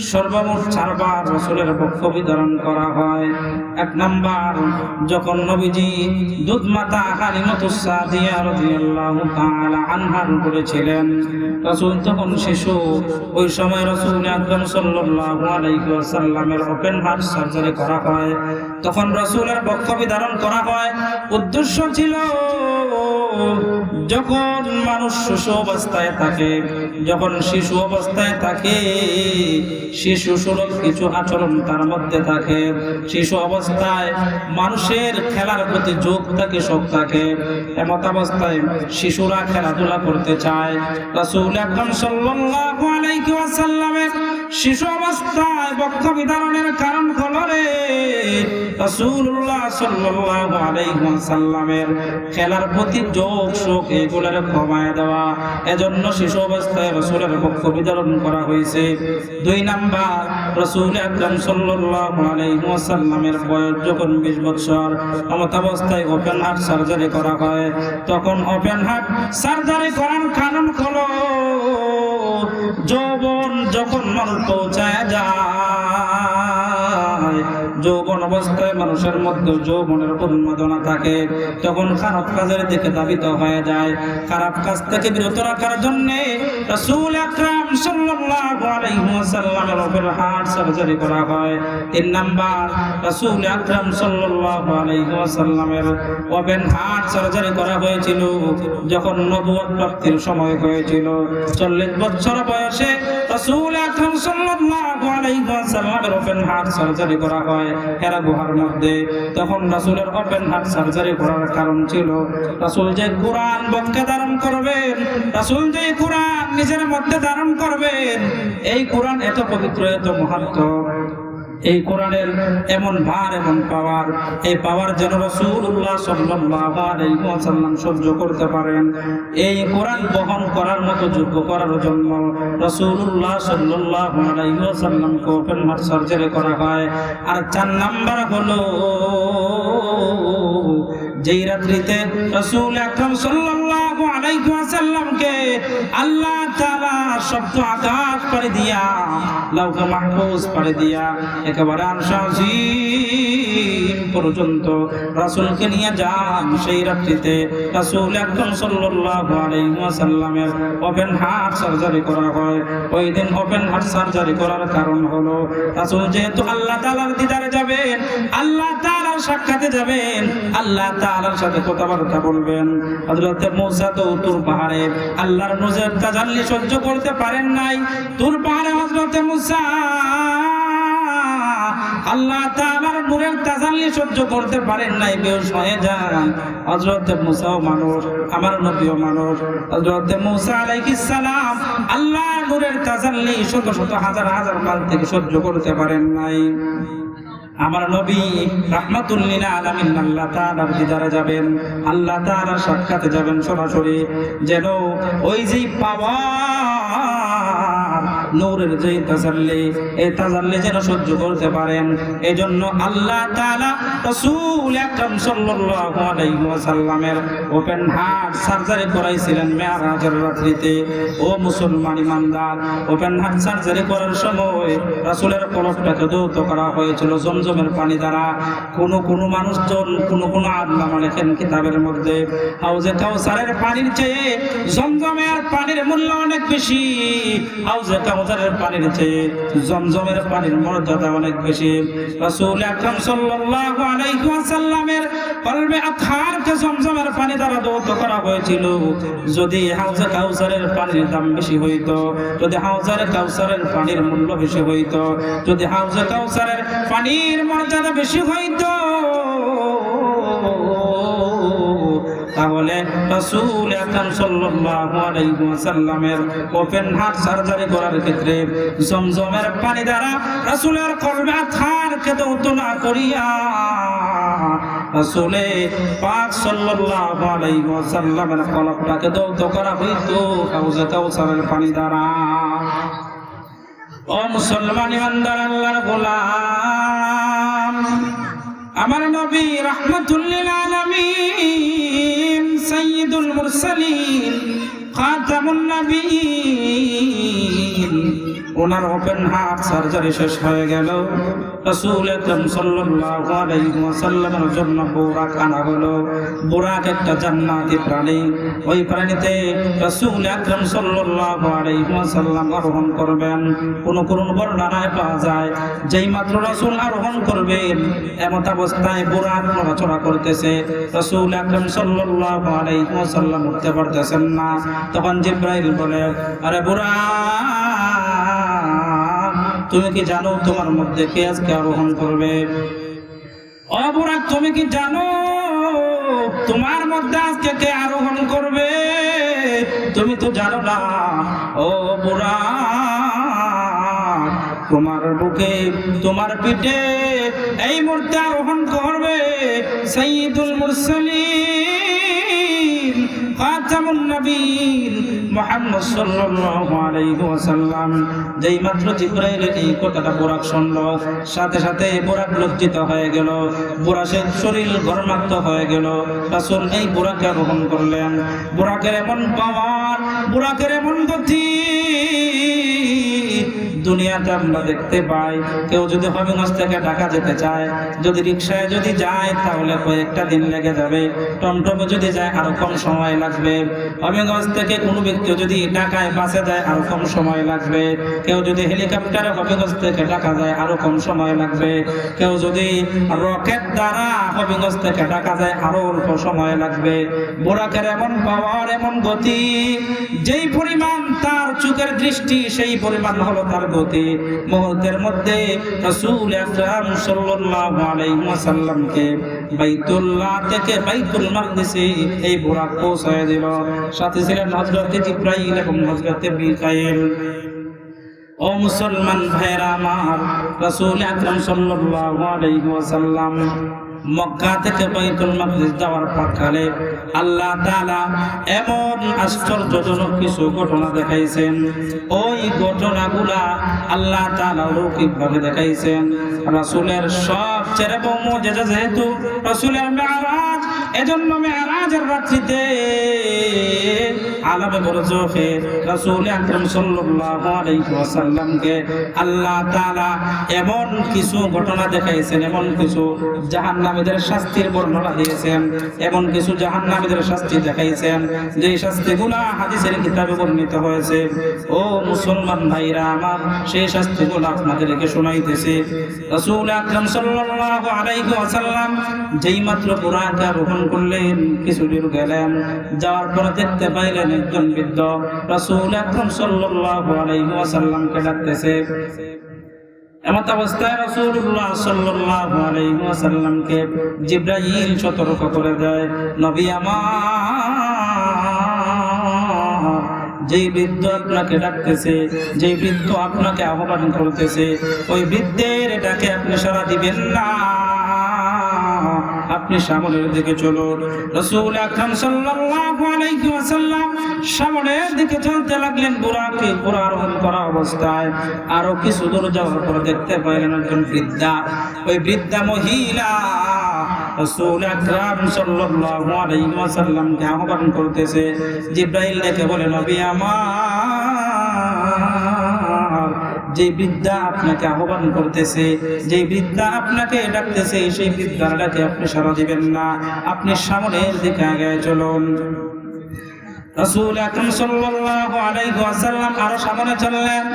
সর্বমোট 4 বার রাসূলের পক্ষ বিতরণ করা হয়। 1 নাম্বার, যখন নবীজি দুধ মাতা হালিমাতুস সাদিয়া রাদিয়াল্লাহু তাআলা আনহার উপরে ছিলেন, রাসূল তখন শিশু। ওই সময় রাসূল আকরাম সাল্লাল্লাহু আলাইহি ওয়াসাল্লামের ওপেন হার্ট সার্জারি করা হয়। তখন রাসূলের পক্ষ বিতরণ করা হয়। উদ্দেশ্য ছিল যখন মানুষ শিশু অবস্থায় থাকে, যখন শিশু অবস্থায় থাকে, শিশু সুলভ কিছু আচরণ তার মধ্যে থাকে। শিশু অবস্থায় মানুষের খেলার প্রতি ঝোঁক থাকে, শখ থাকে। এমত অবস্থায় শিশুরা খেলাধুলা করতে চায়। রাসূল আকরাম সাল্লাল্লাহু আলাইহি ওয়াসাল্লামের শিশু অবস্থায় পক্ষ বিধানের কারণ হলো রাসূলুল্লাহ সাল্লাল্লাহু আলাইহি ওয়াসাল্লামের খেলার প্রতি ঝোঁক, শখ এগুলোর কমায় দেওয়া। এজন্য শিশু অবস্থায় রাসূলের পক্ষ বিতরণ করা হয়েছে। 2 নাম্বার, রাসূল আকরাম সাল্লাল্লাহু আলাইহি ওয়াসাল্লামের বয়স যখন 20 বছর, এমত অবস্থায় ওপেন হার্ট সার্জারি করা হয়। তখন ওপেন হার্ট সার্জারি করার কারণ হলো যৌবন যখন মানুষ পৌঁছায় যায়, যৌবন অবস্থায় মানুষের মধ্যে যৌবনের উন্মাদনা থাকে, তখন খারাপ কাজের দিকে ধাবিত হয়ে যায়। খারাপ কাজ থেকে বিরত রাখার জন্য রাসূল আকরাম সাল্লাল্লাহু আলাইহি ওয়াসাল্লামের ওপেন হার্ট সার্জারি করা হয়। 3 নাম্বার, রাসূল আকরাম সাল্লাল্লাহু আলাইহি ওয়াসাল্লামের ওপেন হার্ট সার্জারি করা হয়েছিল যখন নবুয়ত প্রাপ্তির সময় হয়েছিল। 40 বছর বয়সে রাসূল আকরাম সাল্লাল্লাহু আলাইহি ওয়াসাল্লামের ওপেন হার্ট সার্জারি করা হয় হেরা গুহার মধ্যে। তখন রাসূলের ওপেন হার্ট সার্জারি করার কারণ ছিল রাসূল যে কোরআন বক্ষে ধারণ করবেন, রাসূল যে কোরআন নিজের মধ্যে ধারণ করবেন, এই কোরআন এত পবিত্র, এত মহত্ব, এই কোরআনের এমন ভার, এমন পাওয়ার, এই পাওয়ার যেন রাসূলুল্লাহ সাল্লাল্লাহু আলাইহি ওয়াসাল্লাম সহ্য করতে পারেন। এই কোরআন বহন করার মতো যোগ্য করার জন্য রাসূলুল্লাহ সাল্লাল্লাহু আলাইহি ওয়াসাল্লামকে ওপেন হার্ট সার্জারি করা হয়। আর 4 নাম্বার হলো যেই রাত্রিতে রাসূল আকরাম সাল্লাল্লাহু আলাইহি ওয়াসাল্লামকে আল্লাহ তাআলা শব্দ আকাশ পাড়ি দিয়া, লাউহে মাহফুজ পাড়ি দিয়া একেবারে আরশ আজিম পর্যন্ত রাসূলকে নিয়ে যান, সেই রাত্রিতে রাসূল আকরাম সাল্লাল্লাহু আলাইহি ওয়াসাল্লামের ওপেন হার্ট সার্জারি করা হয়। ওই দিন ওপেন হার্ট সার্জারি করার কারণ হলো রাসূল যেহেতু আল্লাহ তাআলার দিদারে যাবেন, আল্লাহ তাআলার সাক্ষাতে যাবেন, আল্লাহ তাআলার সাথে কথাবার্তা বলবেন। হযরত মূসা তো তুর পাহাড়ে আল্লাহর নূরের তাজাল্লি সহ্য করতে পারেন নাই। তুর পাহাড়ে হযরত মূসা আল্লাহ তাআলার নূরের তাজাল্লি সহ্য করতে পারেন নাই, বেহুশ হয়ে যান। হযরত মূসাও মানুষ, আমার নবীও মানুষ। হযরত মূসা আলাইহিস সালাম আল্লাহর নূরের তাজাল্লি শত শত হাজার হাজার কাল থেকে সহ্য করতে পারেন নাই। আমার নবী রাহমাতুল লিল আলামিন আল্লাহ তাআলার দিদারে যাবেন, আল্লাহ তাআলার সাক্ষাতে যাবেন সরাসরি, যেন ওই যে পাওয়ার নূরের যে তাজাল্লি, এই তাজাল্লি যেন সহ্য করতে পারেন। এজন্য আল্লাহ তাআলা রাসূল আকরাম সাল্লাল্লাহু আলাইহি ওয়াসাল্লামের ওপেন হার্ট সার্জারি করাইছিলেন মেরাজের রাত্রিতে। ও মুসলমান ইমানদার, ওপেন হার্ট সার্জারি করার সময় রাসূলের কলবটাকে ধৌত করা হয়েছিল জমজমের পানি দ্বারা। কোন মানুষজন, কোন আল্লামা লেখেন কিতাবের মধ্যে, হাউজে কাউসারের পানির চেয়ে জমজমের পানির মূল্য অনেক বেশি, হাউজে কাউসারের পানির চেয়ে জমজমের পানির মর্যাদা অনেক বেশি। রাসূল আকরাম সাল্লাল্লাহু আলাইহি ওয়াসাল্লামের কলবে আতহারকে জমজমের পানি দ্বারা ধৌত করা হয়েছিল। যদি হাউজে কাউসারের পানির দাম বেশি হইতো, যদি হাউজে কাউসারের পানির মূল্য বেশি হইতো, যদি হাউজে কাউসারের পানির মর্যাদা বেশি হইতো, তাহলে রাসূল আকরাম সাল্লাল্লাহু আলাইহি ওয়াসাল্লামের ওপেন হার্ট সার্জারি করার ক্ষেত্রে জমজমের পানি দ্বারা রাসূলের কলবে আতহারকে ধৌত না করিয়া রাসূলে পাক সাল্লাল্লাহু আলাইহি ওয়াসাল্লামের কলবটাকে ধৌত করা হইতো হাউজে কাউসারের পানি দ্বারা। ও মুসলমান ইমানদার আল্লাহর গোলাম, আমার নবী রাহমাতুল লিল আলামিন সাইয়্যিদুল মুরসালিন খাতামুন নবিয়্যিন, ওনার ওপেন হার্ট সার্জারি শেষ হয়ে গেল। রাসূল আকরাম সাল্লাল্লাহু আলাইহি ওয়াসাল্লামের জন্য বুরাক আনা হলো। বুরাক একটা জান্নাতি প্রাণী। ওই প্রাণীতে রাসূল আকরাম সাল্লাল্লাহু আলাইহি ওয়াসাল্লাম আরোহণ করবেন। কোন বর্ণনায় পাওয়া যায় যেই মাত্র রাসূল আরোহণ করবেন এমত অবস্থায় বুরাক নড়াচড়া করতেছে। রাসূল আকরাম সাল্লাল্লাহু আলাইহি ওয়াসাল্লাম উঠতে পারতেছেন না। তখন জিবরাইল বলে, আরে বুরাক, তুমি কি জানো তোমার মধ্যে কে আজকে আরোহণ করবে? ও বুরাক, তুমি কি জানো তোমার মধ্যে আজকে কে আরোহণ করবে? তুমি তো জানো না। ও বুরাক, তোমার বুকে তোমার পিঠে এই মুহূর্তে আরোহণ করবে সাইয়্যিদুল মুরসালিন খাতামুন নবীন মুহাম্মদ সাল্লাল্লাহু আলাইহি ওয়াসাল্লাম। যেই মাত্র জিবরাইলের এই কথাটা বুরাক শুনল, সাথে সাথে বুরাক লজ্জিত হয়ে গেল, বুরাকের শরীর ঘর্মাক্ত হয়ে গেল। রাসূল এই বুরাককে আরোহণ করলেন। বুরাকের এমন পাওয়ার, বুরাকের এমন গতি দুনিয়াতে আমরা দেখতে পাই। কেউ যদি হবিগঞ্জ থেকে ঢাকা যেতে চায়, যদি রিক্সায় যদি যায় তাহলে কয়েকটা দিন লেগে যাবে। টমটমে যদি যায় আরো কম সময় লাগবে। হবিগঞ্জ থেকে কোনো ব্যক্তি যদি ঢাকায় বাসে যায় আরো কম সময় লাগবে। কেউ যদি হেলিকপ্টারে হবিগঞ্জ থেকে ঢাকা যায় আরো কম সময় লাগবে। কেউ যদি রকেট দ্বারা হবিগঞ্জ থেকে ঢাকা যায় আরো অল্প সময় লাগবে। বুরাকের এমন পাওয়ার, এমন গতি, যেই পরিমাণ তার চোখের দৃষ্টি সেই পরিমাণ হলো তার গতি। মুহূর্তের মধ্যে রাসূল আকরাম সাল্লাল্লাহু আলাইহি ওয়াসাল্লামকে বাইতুল্লাহ থেকে বাইতুল মাকদিসে এই বুরাক পৌঁছায় দিল। সাথে ছিলেন হযরত জিবরাইল এবং হযরত মিকাইল। ও মুসলমান ভাইরা আমার, রাসূল আকরাম সাল্লাল্লাহু আলাইহি ওয়াসাল্লাম মক্কা থেকে বাইতুল মাকদিস যাওয়ার পথকালে আল্লাহ তাআলা এমন আশ্চর্যজনক কিছু ঘটনা দেখাইছেন। ওই ঘটনাগুলা আল্লাহ তাআলা লৌকিকভাবে দেখাইছেন। রাসূলের সবচেয়ে বড় মুজিজা যেহেতু রাসূলের মেরাজ, এজন্য মেরাজের রাত্রিতে আলামে বরজখে রাসূল আকরাম সাল্লাল্লাহু আলাইহি ওয়াসাল্লামকে আল্লাহ তাআলা এমন কিছু ঘটনা দেখাইছেন, এমন কিছু জাহান্নামীদের শাস্তির বর্ণনা দিয়েছেন, এমন কিছু জাহান্নামীদের শাস্তি দেখাইছেন যে শাস্তিগুলা হাদিসের কিতাবে বর্ণিত হয়েছে। ও মুসলমান ভাইরা আমার, সেই শাস্তিগুলো আপনাদেরকে শোনাইতেছি। রাসূল আকরাম সাল্লাল্লাহু আলাইহি ওয়াসাল্লাম যেই মাত্র বুরাকে আরোহণ করলেন, কিছু দূর গেলেন, যাওয়ার পরে দেখতে পাইলেন একজন বৃদ্ধ রাসূল আকরাম সাল্লাল্লাহু আলাইহি ওয়াসাল্লামকে ডাকতেছে। এমত অবস্থায় রাসূলুল্লাহ সাল্লাল্লাহু আলাইহি ওয়াসাল্লামকে জিবরাইল সতর্ক করে দেয়, নবী আমার, যেই বৃদ্ধ আপনাকে ডাকতেছে, যেই বৃদ্ধ আপনাকে আহ্বান করতেছে, ওই বৃদ্ধের ডাকে আপনি সাড়া দিবেন না, আপনি সামনের দিকে চলুন। রাসূল আকরাম সাল্লাল্লাহু আলাইহি ওয়াসাল্লাম সামনের দিকে চলতে লাগলেন বুরাকে আরোহণ করা অবস্থায়। আরো কিছু দূর যাওয়ার পর দেখতে পাইলেন একজন বৃদ্ধা। ওই বৃদ্ধা মহিলা রাসূল আকরাম সাল্লাল্লাহু আলাইহি ওয়াসাল্লামকে আহ্বান করতেছে। জিবরাইল ডেকে বলে, নবী আমার, যে বৃদ্ধা আপনাকে আহ্বান করতেছে, যে বৃদ্ধা আপনাকে ডাকতেছে, সেই বৃদ্ধার ডাকে আপনি সাড়া দিবেন না, আপনি সামনের দিকে আগে চলুন। রাসূল আকরাম সাল্লাল্লাহু আলাইহি ওয়াসাল্লাম আরো সামনে চললেন।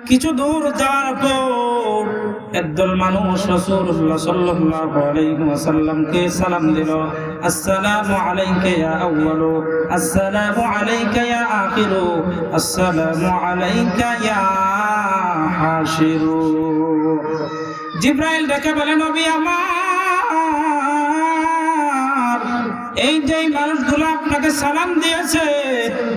কিছু দূর যাওয়ার পর একদল মানুষ রাসূলুল্লাহ সাল্লাল্লাহু আলাইহি ওয়াসাল্লামকে সালাম দিল, আসসালামু আলাইকা ইয়া আউয়ালু, আসসালামু আলাইকা ইয়া আখিরু, আসসালামু আলাইকা ইয়া হাশিরু। জিবরাইল ডেকে বলে, নবী আমার, এই যে মানুষগুলো আপনাকে সালাম দিয়েছে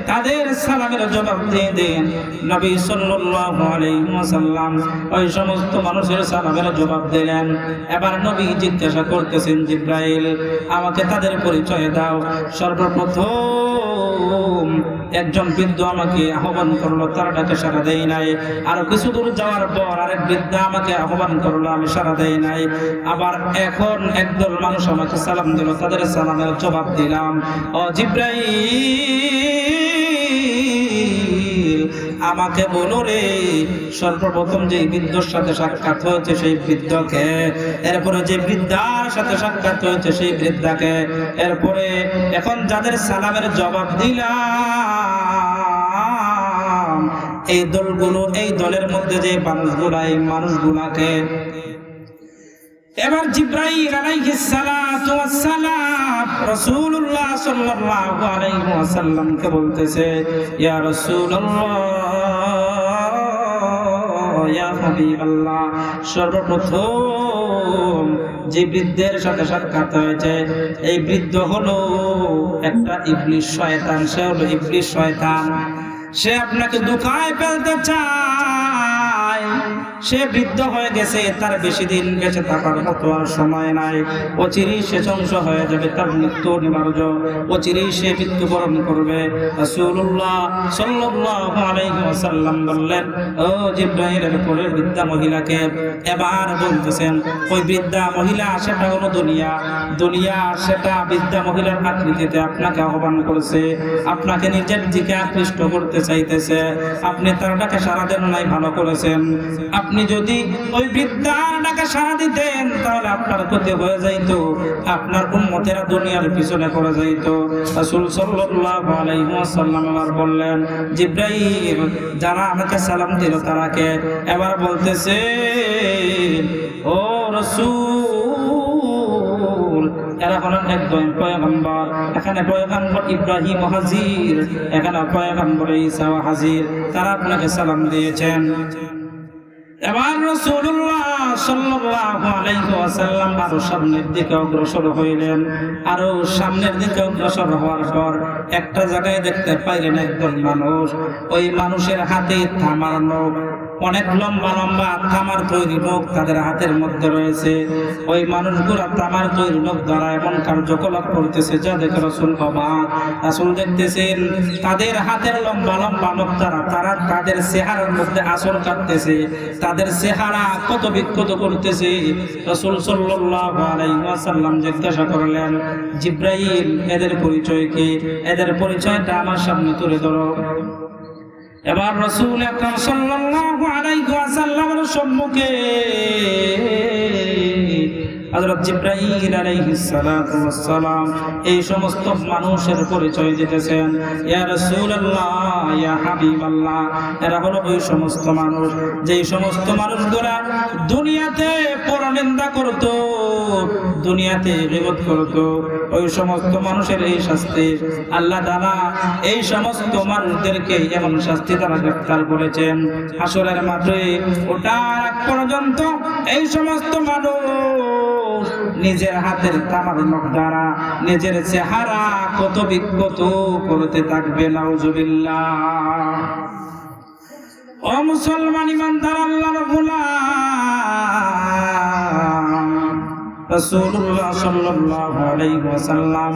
তাদের সালামের জবাব দিয়ে দেন। নবী সাল্লাল্লাহু আলাইহি ওয়াসাল্লাম ওই সমস্ত মানুষের সালামের জবাব দিলেন। এবার নবী জিজ্ঞাসা করতেছেন, জিবরাইল, আমাকে তাদের পরিচয় দাও। সর্বপ্রথম একজন বৃদ্ধ আমাকে আহ্বান করলো, তার ডাকে সাড়া দেই নাই। আরো কিছু দূর যাওয়ার পর আরেক বৃদ্ধ আমাকে আহ্বান করলো, আমি সাড়া দেই নাই। আবার এখন একদল মানুষ আমাকে সালাম দিল, তাদের সালামের জবাব দিলাম। ও জিবরাইল, আমাকে বলো রে, সর্বপ্রথম যে বৃদ্ধর সাথে সাক্ষাৎ হয়েছে সেই বৃদ্ধকে, এরপরে যে বৃদ্ধার সাথে সাক্ষাৎ হয়েছে সেই বৃদ্ধাকে, এরপরে এখন যাদের সালামের জবাব দিলাম এই দলগুলো, এই দলের মধ্যে যে মানুষগুলা, এই মানুষগুলাকে। এবার জিবরাইল আলাইহিস সালাতু ওয়াস সালাম রাসূলুল্লাহ সাল্লাল্লাহু আলাইহি ওয়াসাল্লামকে বলতেছে, ইয়া রাসূলুল্লাহ, ইয়া হাবিবাল্লাহ, সর্বপ্রথম যে বৃদ্ধের সাথে সাক্ষাৎ হয়েছে এই বৃদ্ধ হলো একটা ইবলিস শয়তান। সে হলো ইবলিস শয়তান। সে আপনাকে ধোঁকায় ফেলতে চায়। সে বৃদ্ধ হয়ে গেছে, তার বেশি দিন বেঁচে থাকার মতো আর সময় নাই। অচিরেই সে ধ্বংস হয়ে যাবে, তার মৃত্যু অনিবার্য। অচিরেই সে মৃত্যুবরণ করবে। রাসূলুল্লাহ সাল্লাল্লাহু আলাইহি ওয়াসাল্লাম বললেন, ও জিবরাইলের পরে বৃদ্ধা মহিলাকে এবার বলতেছেন, ওই বৃদ্ধা মহিলা সেটা হলো দুনিয়া। দুনিয়া সেটা বৃদ্ধা মহিলার আকৃতিতে আপনাকে আহ্বান করেছে, আপনাকে নিজের দিকে আকৃষ্ট করতে চাইতেছে। আপনি তার ডাকে সাড়া দেন নাই, ভালো করেছেন। আপনি যদি ওই বৃদ্ধার ডাকে সাড়া দিতেন তাহলে আপনার ক্ষতি হয়ে যাইত, আপনার উম্মতেরা দুনিয়ার পিছনে পড়ে যাইত। রাসূল সাল্লাল্লাহু আলাইহি ওয়াসাল্লাম আবার বললেন, জিবরাইল যারা আমাকে সালাম দিল তারাকে। এবার বলতেছে, ও রাসূল, এরা হলেন একজন পয়গম্বর। এখানে পয়গম্বর ইব্রাহিম হাজির, এখানে পয়গম্বর ঈসা হাজির, তারা আপনাকে সালাম দিয়েছেন। এবার রাসূলুল্লাহ সাল্লাল্লাহু আলাইহি ওয়াসাল্লাম আরো সামনের দিকে অগ্রসর হইলেন। আরো সামনের দিকে অগ্রসর হওয়ার পর একটা জায়গায় দেখতে পাইলেন একজন মানুষ। ওই মানুষের হাতে তামার নখ, অনেক লম্বা লম্বা তামার তৈরি নখ তাদের হাতের মধ্যে রয়েছে। ওই মানুষগুলা তামার তৈরি নখ দ্বারা এমন কার্যকলাপ করতেছে যা দেখে রাসূল অবাক। রাসূল দেখতেছেন তাদের হাতের লম্বা লম্বা নখ দ্বারা তারা তাদের চেহারার মধ্যে আঁচড় কাটতেছে, তাদের চেহারা কত বিক্ষত করতেছে। রাসূল সাল্লাল্লাহু আলাইহি ওয়াসাল্লাম জিজ্ঞাসা করলেন, জিবরাইল এদের পরিচয় কি? এদের পরিচয়টা আমার সামনে তুলে ধরো। এবার রাসূল আকরাম সাল্লাল্লাহু আলাইহি ওয়াসাল্লামের সম্মুখে হযরত জিবরাইল আলাইহিস সালাতু ওয়াস সালাম এই সমস্ত মানুষের পরিচয় দিতেছেন। ইয়া রাসূলুল্লাহ, ইয়া হাবিবাল্লাহ, এরা হলো ওই সমস্ত মানুষ যেই সমস্ত মানুষগুলা দুনিয়াতে পরনিন্দা করত, দুনিয়াতে গীবত করত। ওই সমস্ত মানুষের এই শাস্তি আল্লাহ তাআলা এই সমস্ত মানুষদেরকে এমন শাস্তি দ্বারা গ্রেফতার করেছেন। হাসরের মাঠে ওঠার আগ পর্যন্ত এই সমস্ত মানুষ নিজের হাতের তামার নখ দ্বারা নিজের চেহারা কত বিক্ষত করতে থাকবে। নাউজুবিল্লাহ। ও মুসলমান ইমানদার আল্লাহর গোলাম, রাসূলুল্লাহ সাল্লাল্লাহু আলাইহি ওয়াসাল্লাম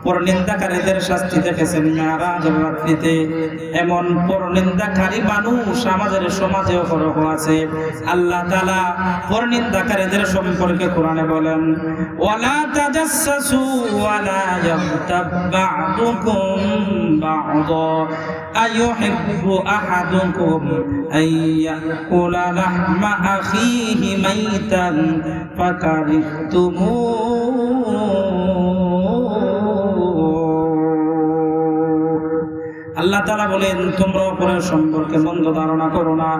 পরনিন্দাকারীদের শাস্তি দেখেছেন মেরাজের রাত্রিতে। এমন পরনিন্দাকারী মানুষ আমাদের সমাজে অহরহ আছে। আল্লাহ তাআলা পরনিন্দাকারীদের সম্পর্কে কোরআনে বলেন, ওয়ালা তাজাসসু ওয়ালা ইয়াগতাব বা'দুকুম বা'দা আইয়ুহিব্বু আহাদুকুম আইয়াকুলা লাহমা আখিহি মাইতান ফাকারিহতুমুহু। আল্লাহ তাআলা বলেন, তোমরা অপরের সম্পর্কে মন্দ ধারণা করো না,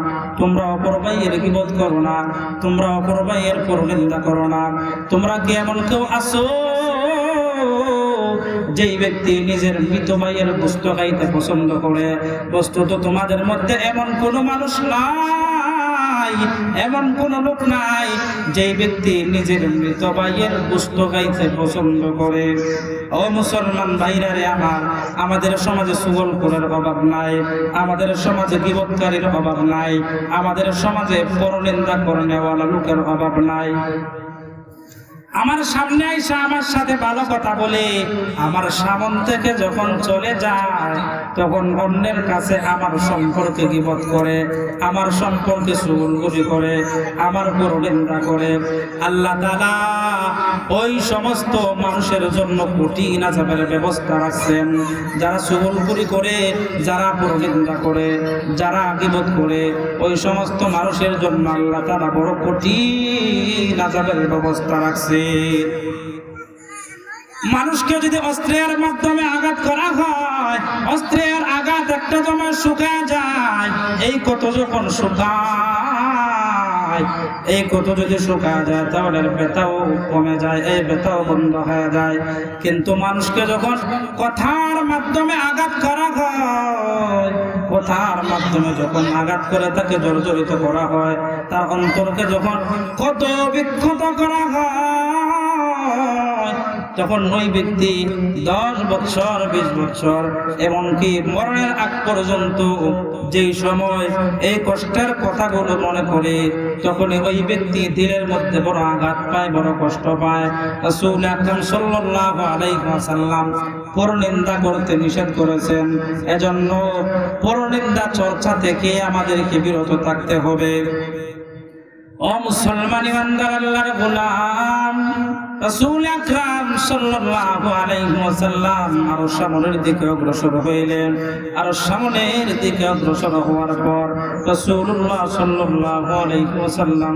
তোমরা অপর ভাইয়ের গীবত করো না, তোমরা অপর ভাইয়ের পরনিন্দা করো না। তোমরা কি এমন কেউ আছো যেই ব্যক্তি নিজের মৃত ভাইয়ের গোশত খাইতে পছন্দ করে? বস্তুত তোমাদের মধ্যে এমন কোনো মানুষ নাই, এমন কোন লোক নাই যেই ব্যক্তি নিজের মৃত ভাইয়ের গোশত খাইতে পছন্দ করে। ও মুসলমান ভাইরা রে আমার, আমাদের সমাজে সুগলখোরের অভাব নাই, আমাদের সমাজে গীবতকারীর অভাব নাই, আমাদের সমাজে পরনিন্দা করনেওয়ালা লোকের অভাব নাই। আমার সামনে আইসা আমার সাথে ভালো কথা বলে আমার সামন থেকে যখন চলে যায় তখন অন্যের কাছে আমার সম্পর্কে গীবত করে, আমার সম্পর্কে চুগলখড়ি করে, আমার পরনিন্দা করে। আল্লাহ তাআলা ওই সমস্ত মানুষের জন্য কঠিন আযাবের ব্যবস্থা রাখছেন। যারা চুগলখড়ি করে, যারা পরনিন্দা করে, যারা গীবত করে, ওই সমস্ত মানুষের জন্য আল্লাহ তাআলা বড় কঠিন আযাবের ব্যবস্থা রাখছে। মানুষকে যদি অস্ত্রের মাধ্যমে আঘাত করা হয়, অস্ত্রের আঘাত একটা সময় শুকায় যায়, এই কত যখন শুকায়, এই কত যদি শুকায় যায় তাহলে ব্যথাও কমে যায়, এই ব্যথাও বন্ধ হয়ে যায়। কিন্তু মানুষকে যখন কথার মাধ্যমে আঘাত করা হয়, কথার মাধ্যমে যখন আঘাত করে তাকে জর্জরিত করা হয়, তার অন্তরকে যখন কত বিক্ষত করা হয়, যখন ওই ব্যক্তি 10 বছর 20 বছর এমনকি মরণের আগ পর্যন্ত যেই সময় এই কষ্টের কথাগুলো মনে করে, তখন ওই ব্যক্তি দিলের মধ্যে বড় আঘাত পায়, বড় কষ্ট পায়। রাসূল আকরাম সাল্লাল্লাহু আলাইহি ওয়াসাল্লাম পরনিন্দা করতে নিষেধ করেছেন। এজন্য পরনিন্দা চর্চা থেকে আমাদেরকে বিরত থাকতে হবে। ও মুসলমান ইমানদার আল্লাহর গোলাম, রাসূল আকরাম সাল্লাল্লাহু আলাইহি ওয়াসাল্লাম আরো সামনের দিকে অগ্রসর হইলেন। আর সামনের দিকে অগ্রসর হওয়ার পর রাসূলুল্লাহ সাল্লাল্লাহু আলাইহি ওয়াসাল্লাম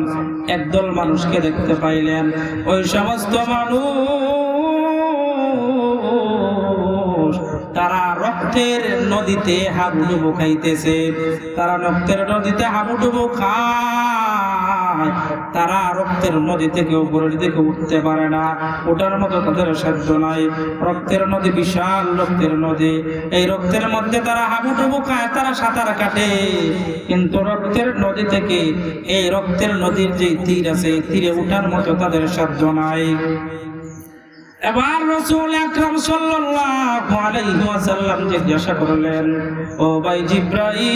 একদল মানুষকে দেখতে পাইলেন। ওই সমস্ত মানুষ তারা রক্তের নদীতে হাবুডুবু খাইতেছে, তারা রক্তের নদীতে হাবুডুবু খায়। তারা রক্তের নদী থেকে উপরের দিকে উঠতে পারে না, ওটার মতো তাদের সাধ্য নাই। রক্তের নদী বিশাল রক্তের নদী, এই রক্তের মধ্যে তারা হাবুডুবু খায়, তারা সাঁতার কাটে, কিন্তু রক্তের নদী থেকে এই রক্তের নদীর যে তীর আছে, তীরে উঠার মতো তাদের সাধ্য নাই। এবার রাসূল আকরাম সাল্লাল্লাহু আলাইহি ওয়াসাল্লাম জিজ্ঞাসা করলেন, ও ভাই জিবরাইল,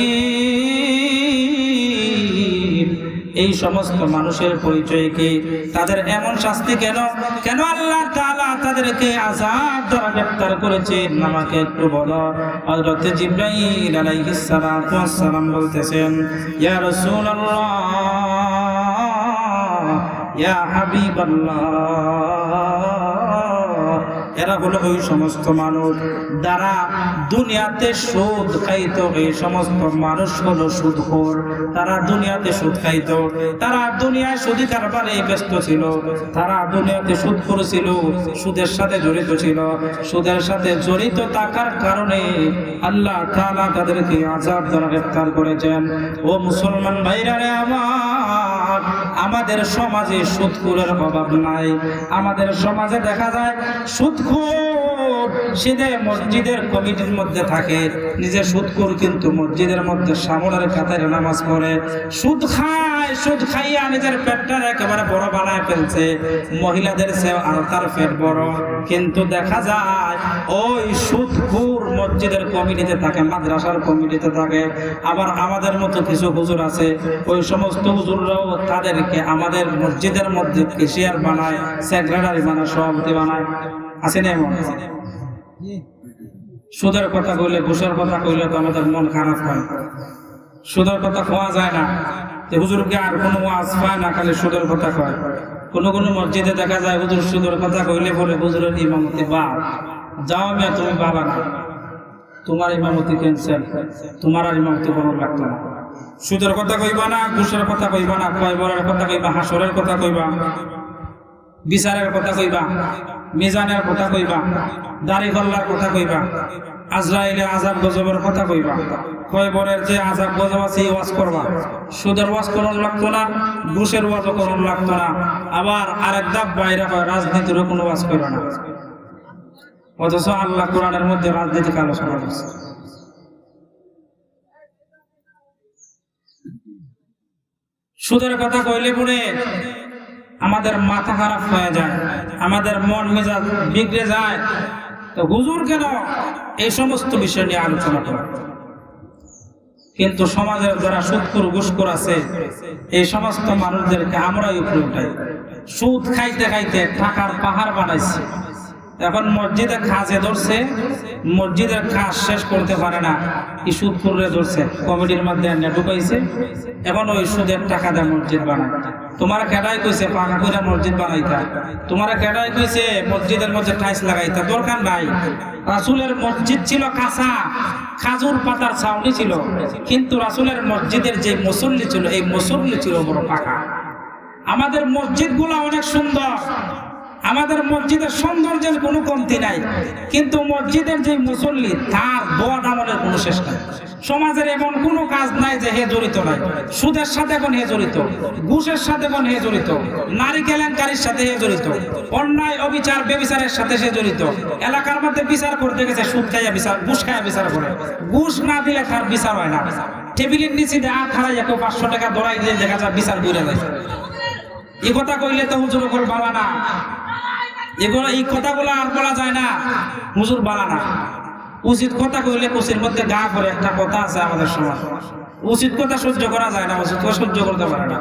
এই সমস্ত মানুষের পরিচয় কি? তাদের এমন শাস্তি কেন? কেন আল্লাহ তাআলা তাদেরকে আযাব দ্বারা গ্রেফতার করেছেন? আমাকে একটু বলো। হযরত জিবরাইল আলাইহিস সালাতু ওয়াস সালাম বলতেছেন, ইয়া রাসূলুল্লাহ, ইয়া হাবিবাল্লাহ, এরা হলো ওই সমস্ত মানুষ যারা দুনিয়াতে সুদ খাইতো। এই সমস্ত মানুষ হলো সুদখোর, তারা দুনিয়াতে সুদ খাইতো, তারা দুনিয়ায় সুদি কারবারে ব্যস্ত ছিল, তারা দুনিয়াতে সুদখোর ছিল, সুদের সাথে জড়িত ছিল। সুদের সাথে জড়িত থাকার কারণে আল্লাহ তাআলা তাদেরকে আযাব দ্বারা গ্রেফতার করেছেন। ও মুসলমান ভাইরা রে আমার, আমাদের সমাজে সুদখোরের অভাব নাই। আমাদের সমাজে দেখা যায় সুদখোর সিধে মসজিদের কমিটির মধ্যে থাকে, নিজে সুদখোর কিন্তু মসজিদের মধ্যে সামনের কাতারে নামাজ পড়ে, সুদ খায়, সুদ খাইয়া নিজের পেটটা একেবারে বড় বানায় ফেলছে, মহিলাদের চেয়ে আরো তার পেট বড়। কিন্তু দেখা যায় ওই সুদখোর মসজিদের কমিটিতে থাকে, মাদ্রাসার কমিটিতে থাকে। আবার আমাদের মতো কিছু হুজুর আছে, ওই সমস্ত হুজুররাও তাদেরকে আমাদের মসজিদের মধ্যে কেশিয়ার বানায়, সেক্রেটারি বানায়, সভাপতি বানায়। আছে না এমন? সুদের কথা কইলে, ঘুষের কথা কইলে তো আমাদের মন খারাপ হয়। সুদের কথা খাওয়া যায় না, হুজুরকে আর কোনো ওয়াজ পায় না, খালি সুদের কথা কয়। কোনো কোনো মসজিদে দেখা যায় হুজুর সুদের কথা কইলে বলে হুজুরের ইমামতি বাদ, যাও মিয়া তুমি বাবা না, তোমার ইমামতি ক্যান্সেল, তোমার আর ইমামতি করুন লাগতো না। সুদের কথা কইবা না, ঘুষের কথা কইবা না, কয়বরের কথা কইবা, হাসরের কথা কইবা, বিচারের কথা কইবা, মিজানের কথা কইবা, দাড়ি গল্লার কথা কইবা, আজরাইলের আযাব গজবের কথা কইবা, কয়বরের যে আযাব গজব আছে এই ওয়াজ করবা। সুদের ওয়াজ করুন লাগতো না, ঘুষের ওয়াজ করুন লাগতো না। আবার আরেক ধাপ বাইরে হয়, রাজনীতিরও কোনো ওয়াজ করবে না। অথচ আল্লাহ কোরআনের মধ্যে রাজনীতিক আলোচনা করছে। সুদের কথা কইলে পরে আমাদের মাথা খারাপ হয়ে যায়, আমাদের মন মেজাজ বিগড়ে যায়। তো হুজুর কেন এই সমস্ত বিষয় নিয়ে আলোচনা করে? কিন্তু সমাজের যারা সুদখোর ঘুষখোর আছে, এই সমস্ত মানুষদেরকে আমরাই উপরে উঠাই। সুদ খাইতে খাইতে টাকার পাহাড় বানাইছি, এখন মসজিদে খাজে ধরছে, মসজিদের কাজ শেষ করতে পারে না, কি সুদ করে ধরছে, কমিটির মধ্যে ঢুকাইছে, এখন ওই সুদের টাকা দেয় মসজিদ বানায়। তোমার কেডাই কইছে পাকা করে মসজিদ বানাইতা, তোমার কেডাই কইছে মসজিদের মধ্যে টাইলস লাগাইতা, দরকার নাই। রাসূলের মসজিদ ছিল কাঁচা, খাজুর পাতার ছাউনি ছিল, কিন্তু রাসূলের মসজিদের যে মুসল্লি ছিল, এই মুসল্লি ছিল বড় পাকা। আমাদের মসজিদগুলো অনেক সুন্দর, আমাদের মসজিদের সৌন্দর্যের কোনো কমতি নাই, কিন্তু মসজিদের যে মুসল্লি তার দোয়া আমলের কোনো শেষ নাই। সমাজের এমন কোনো কাজ নাই যে হে জড়িত নাই। সুদের সাথে এখন হে জড়িত, ঘুষের সাথে এখন হে জড়িত, নারী কেলেঙ্কারির সাথে হে জড়িত, অন্যায় অবিচার বেবিচারের সাথে সে জড়িত। এলাকার মধ্যে বিচার করতে গেছে সুদ খাইয়া বিচার, ঘুষ খাইয়া বিচার করে, ঘুষ না দিলে তার বিচার হয় না। টেবিলের নিচে হাত হারাইয়া কেউ 500 টাকা দৌড়াই দিয়ে দেখা যায় বিচার ঘুরে যায়। এই কথা কইলে তো হুজুর ওপর বালা না, এগুলো এই কথাগুলো আর বলা যায় না, হুজুর বালা না। উচিত কথা কইলে কুচির মধ্যে গা করে, একটা কথা আছে আমাদের সমাজ, উচিত কথা সহ্য করা যায় না, উচিত কথা সহ্য করতে পারে না।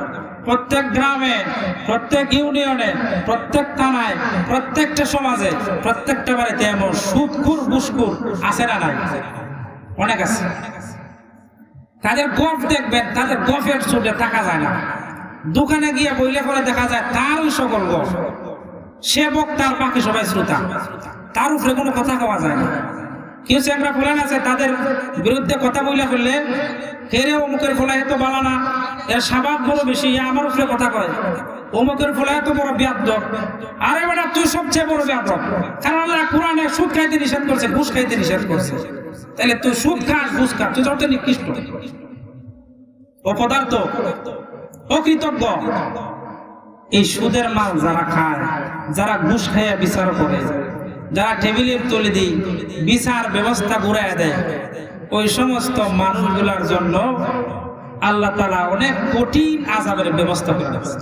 প্রত্যেক গ্রামে, প্রত্যেক ইউনিয়নে, প্রত্যেক থানায়, প্রত্যেকটা সমাজে, প্রত্যেকটা বাড়িতে এমন সুদখোর ঘুষখোর আছে না নাই? অনেক আছে। তাদের গফ দেখবেন, তাদের গফের সুদে থাকা যায় না। দোকানে গিয়ে বইলে পরে দেখা যায় তারই সকল গফ, সে বক্তার বাকি সবাই শ্রোতা, তার উপরে কোনো কথা কওয়া যায় না। কেউ চ্যাংরা ফোলান আছে, তাদের বিরুদ্ধে কথা বইলা ফেললে হেরে অমুকের ফোলা এত বালা না, এর স্বভাব বড় বেশি, আমার উপরে কথা কয়, অমুকের ফোলা এত বড় বেয়াদব। আরে বেটা তুই সবচেয়ে বড় বেয়াদব, কারণ আল্লাহ কোরআনে সুদ খাইতে নিষেধ করছে, ঘুষ খাইতে নিষেধ করছে। তাহলে তুই সুদ খাস, ঘুষ খাস, তুই যত নিকৃষ্ট, অপদার্থ, অকৃতজ্ঞ। এই সুদের মাল যারা খায়, যারা ঘুষ খাইয়া বিচার করে, যারা টেবিলের তলে দিয়ে বিচার ব্যবস্থা ঘুরাইয়া দেয়, ওই সমস্ত মানুষগুলার জন্য আল্লাহ তাআলা অনেক কঠিন আযাবের ব্যবস্থা করে দিয়েছে।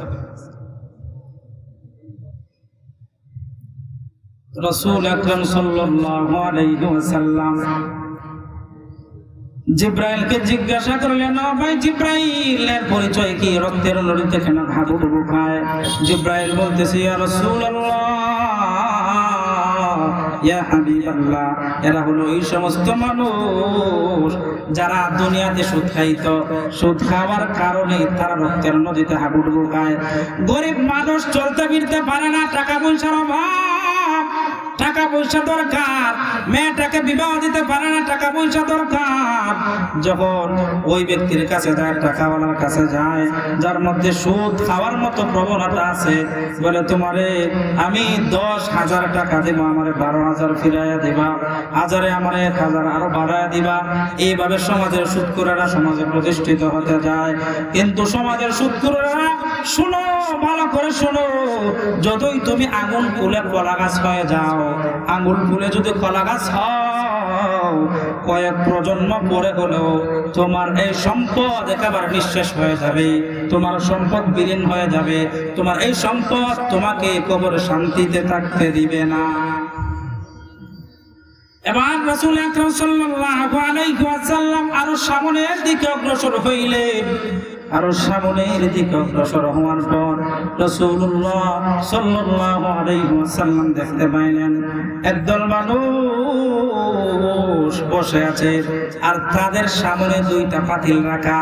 রাসূল আকরাম সাল্লাল্লাহু আলাইহি ওয়াসাল্লাম জিব্রাইলকে জিজ্ঞাসা করলেন, ও ভাই জিব্রাইলের পরিচয় কি? রক্তের নদীতে কেন হাবুডুবু খায়? জিব্রাইল বলতেছে, ইয়া রাসূলুল্লাহ, ইয়া হাবিবাল্লাহ, এরা হলো এই সমস্ত মানুষ যারা দুনিয়াতে সুদ খাইতো, সুদ খাওয়ার কারণে তারা রক্তের নদীতে হাবুডুবু খায়। গরিব মানুষ চলতে ফিরতে পারে না, টাকা পয়সার অভাব, টাকা পয়সা দরকার, মেয়েটাকে বিবাহ দিতে পারে না, টাকা পয়সা দরকার। যখন ওই ব্যক্তির কাছে যায়, টাকাওয়ালার কাছে যায়, যার মধ্যে সুদ খাওয়ার মতো প্রবণতা আছে, বলে তোমারে আমি 10,000 টাকা দিব, আমারে 12,000 ফিরাইয়া দিবা, 1000 আমারে 1000 আরো বাড়াইয়া দিবা। এইভাবে সমাজের সুদখোরেরা সমাজে প্রতিষ্ঠিত হতে যায়। কিন্তু সমাজের সুদখোরেরা, শুনো ভালো করে শোনো, যতই তুমি আঙুল ফুলে কলা গাছ হয়ে যাও, আঙুল ফুলে যদি কলা গাছ হও, কয়েক প্রজন্ম পরে হলেও তোমার এই সম্পদ একেবারে নিঃশেষ হয়ে যাবে, তোমার সম্পদ বিলীন হয়ে যাবে, তোমার এই সম্পদ তোমাকে কবরে শান্তিতে থাকতে দিবে না। এবার রাসূল আকরাম সাল্লাল্লাহু আলাইহি ওয়াসাল্লাম আরো সামনের দিকে অগ্রসর হইলেন। আরো সামনের দিকে অগ্রসর হওয়ার পর রাসূলুল্লাহ সাল্লাল্লাহু আলাইহি ওয়াসাল্লাম দেখতে পাইলেন একদল মানুষ বসে আছে, আর তাদের সামনে 2টা পাতিল রাখা।